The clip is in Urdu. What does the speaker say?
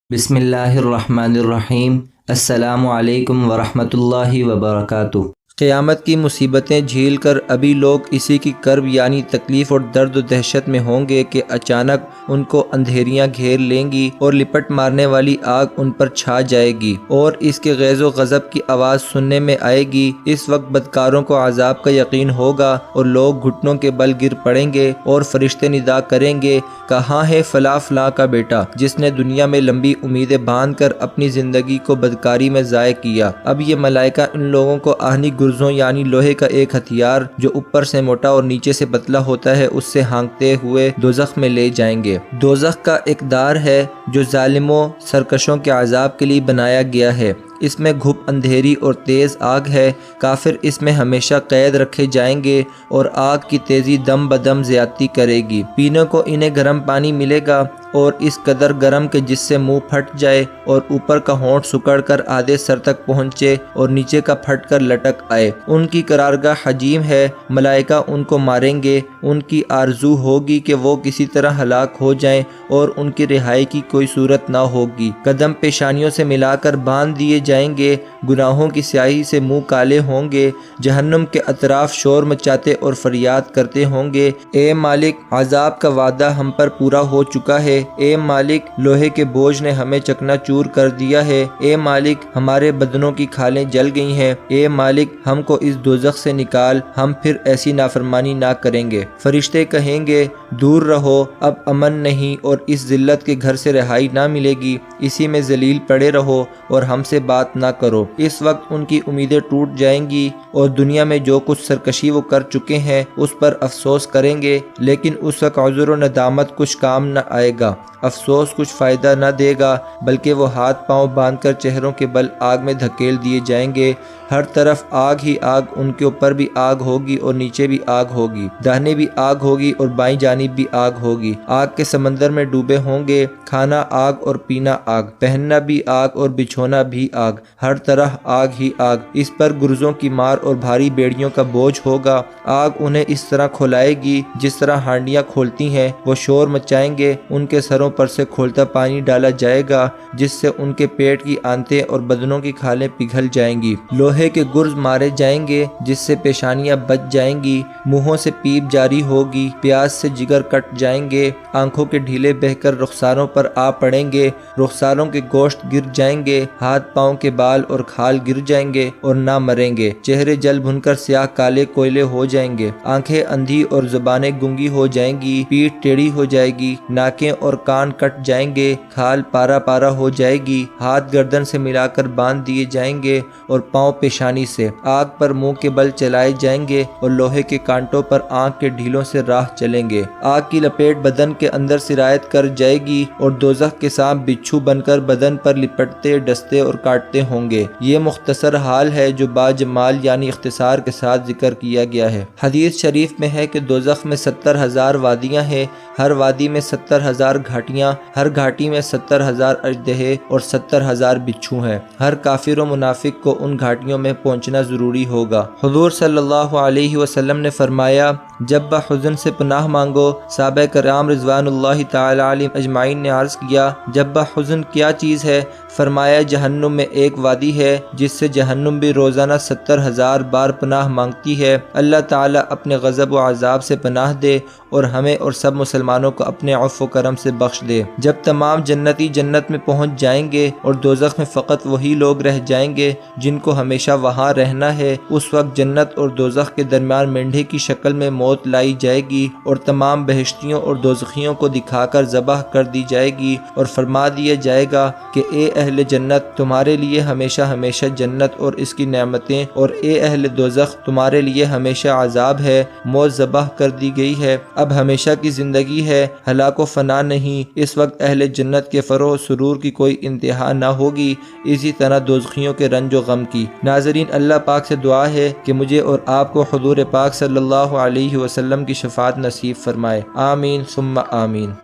بسم اللہ الرحمن الرحیم۔ السلام علیکم ورحمۃ اللہ وبرکاتہ۔ قیامت کی مصیبتیں جھیل کر ابھی لوگ اسی کی کرب یعنی تکلیف اور درد و دہشت میں ہوں گے کہ اچانک ان کو اندھیریاں گھیر لیں گی اور لپٹ مارنے والی آگ ان پر چھا جائے گی اور اس کے غیظ و غضب کی آواز سننے میں آئے گی۔ اس وقت بدکاروں کو عذاب کا یقین ہوگا اور لوگ گھٹنوں کے بل گر پڑیں گے اور فرشتے ندا کریں گے، کہاں ہے فلاں فلاں کا بیٹا جس نے دنیا میں لمبی امیدیں باندھ کر اپنی زندگی کو بدکاری میں ضائع کیا۔ اب یہ ملائکہ ان لوگوں کو آہنی گرزوں یعنی لوہے کا ایک ہتھیار جو اوپر سے موٹا اور نیچے سے پتلا ہوتا ہے اس سے ہانکتے ہوئے دوزخ میں لے جائیں گے۔ دوزخ کا ایک دار ہے جو ظالموں سرکشوں کے عذاب کے لیے بنایا گیا ہے۔ اس میں گھپ اندھیری اور تیز آگ ہے۔ کافر اس میں ہمیشہ قید رکھے جائیں گے اور آگ کی تیزی دم بدم زیادتی کرے گی۔ پینے کو انہیں گرم پانی ملے گا اور اس قدر گرم کہ جس سے منہ پھٹ جائے اور اوپر کا ہونٹ سکڑ کر آدھے سر تک پہنچے اور نیچے کا پھٹ کر لٹک آئے۔ ان کی قرارگاہ حجیم ہے، ملائکہ ان کو ماریں گے۔ ان کی آرزو ہوگی کہ وہ کسی طرح ہلاک ہو جائیں اور ان کی رہائی کی کوئی صورت نہ ہوگی۔ قدم پیشانیوں سے ملا کر باندھ دیے جائیں گے، گناہوں کی سیاہی سے منہ کالے ہوں گے۔ جہنم کے اطراف شور مچاتے اور فریاد کرتے ہوں گے، اے مالک عذاب کا وعدہ ہم پر پورا ہو چکا ہے، اے مالک لوہے کے بوجھ نے ہمیں چکنا چور کر دیا ہے، اے مالک ہمارے بدنوں کی کھالیں جل گئی ہیں، اے مالک ہم کو اس دوزخ سے نکال، ہم پھر ایسی نافرمانی نہ کریں گے۔ فرشتے کہیں گے، دور رہو، اب امن نہیں اور اس ذلت کے گھر سے رہائی نہ ملے گی، اسی میں ذلیل پڑے رہو اور ہم سے بات نہ کرو۔ اس وقت ان کی امیدیں ٹوٹ جائیں گی اور دنیا میں جو کچھ سرکشی وہ کر چکے ہیں اس پر افسوس کریں گے، لیکن اس وقت عذر و ندامت کچھ کام نہ آئے گا، افسوس کچھ فائدہ نہ دے گا، بلکہ وہ ہاتھ پاؤں باندھ کر چہروں کے بل آگ میں دھکیل دیے جائیں گے۔ ہر طرف آگ ہی آگ، ان کے اوپر بھی آگ ہوگی اور نیچے بھی آگ ہوگی، داہنے بھی آگ ہوگی اور بائیں جانب بھی آگ ہوگی۔ آگ کے سمندر میں ڈوبے ہوں گے، کھانا آگ اور پینا آگ، پہننا بھی آگ اور بچھونا بھی آگ، ہر طرح آگ ہی آگ۔ اس پر گرزوں کی مار اور بھاری بیڑیوں کا بوجھ ہوگا۔ آگ انہیں اس طرح کھولائے گی جس طرح ہانڈیاں کھولتی ہیں۔ وہ شور مچائیں گے، ان کے سروں پر سے کھولتا پانی ڈالا جائے گا جس سے ان کے پیٹ کی آنتیں اور بدنوں کی کھالیں پگھل جائیں گی۔ لوہے کے گرز مارے جائیں گے جس سے پیشانیاں بچ جائیں گی، منہوں سے پیپ جاری ہوگی، پیاس سے جگر کٹ جائیں گے، آنکھوں کے ڈھیلے بہہ کر رخساروں پر آ پڑیں گے، رخساروں کے گوشت گر جائیں گے، ہاتھ پاؤں کے بال اور کھال گر جائیں گے اور نہ مریں گے، چہرے جل بھن کر سیاہ کالے کوئلے ہو جائیں گے، آنکھیں اندھی اور زبانیں گنگی ہو جائیں گی، پیٹھ ٹیڑھی ہو جائے گی، ناکیں اور کان کٹ جائیں گے، کھال پارا پارا ہو جائے گی، ہاتھ گردن سے ملا کر باندھ دیے جائیں گے اور پاؤں پیشانی سے۔ آگ پر منہ کے بل چلائے جائیں گے اور لوہے کے کانٹوں پر آنکھ کے ڈھیلوں سے راہ چلیں گے۔ آگ کی لپیٹ بدن کے اندر سرایت کر جائے گی اور دوزخ کے سانپ بچھو بن کر بدن پر لپٹتے ڈستے اور کاٹتے ہوں گے۔ یہ مختصر حال ہے جو باجمال یعنی اختصار کے ساتھ ذکر کیا گیا ہے۔ حدیث شریف میں ہے کہ دوزخ میں 70,000 وادیاں ہیں، ہر وادی میں 70,000 گھاٹیاں، ہر گھاٹی میں 70,000 اژدہے اور 70,000 بچھو ہیں۔ ہر کافر و منافق کو ان گھاٹیوں میں پہنچنا ضروری ہوگا۔ حضور صلی اللہ علیہ وسلم نے فرمایا، جب بحزن سے پناہ مانگو۔ صحابہ کرام رضوان اللہ تعالی علیہم اجمعین نے عرض کیا، جب بحزن کیا چیز ہے؟ فرمایا، جہنم میں ایک وادی ہے جس سے جہنم بھی روزانہ 70,000 بار پناہ مانگتی ہے۔ اللہ تعالیٰ اپنے غضب و عذاب سے پناہ دے اور ہمیں اور سب مسلمانوں کو اپنے عفو و کرم سے بخش دے۔ جب تمام جنتی جنت میں پہنچ جائیں گے اور دوزخ میں فقط وہی لوگ رہ جائیں گے جن کو ہمیشہ وہاں رہنا ہے، اس وقت جنت اور دوزخ کے درمیان مینڈھے کی شکل میں موت لائی جائے گی اور تمام بہشتیوں اور دوزخیوں کو دکھا کر ذبح کر دی جائے گی اور فرما دیا جائے گا کہ اے اہل جنت، تمہارے لیے ہمیشہ ہمیشہ جنت اور اس کی نعمتیں، اور اے اہل دوزخ، تمہارے لیے ہمیشہ عذاب ہے۔ موت ذبح کر دی گئی ہے، اب ہمیشہ کی زندگی ہے، ہلاک و فنا نہیں۔ اس وقت اہل جنت کے فروح و سرور کی کوئی انتہا نہ ہوگی، اسی طرح دوزخیوں کے رنج و غم کی۔ ناظرین، اللہ پاک سے دعا ہے کہ مجھے اور آپ کو حضور پاک صلی اللہ علیہ وسلم کی شفاعت نصیب فرمائے، آمین ثم آمین۔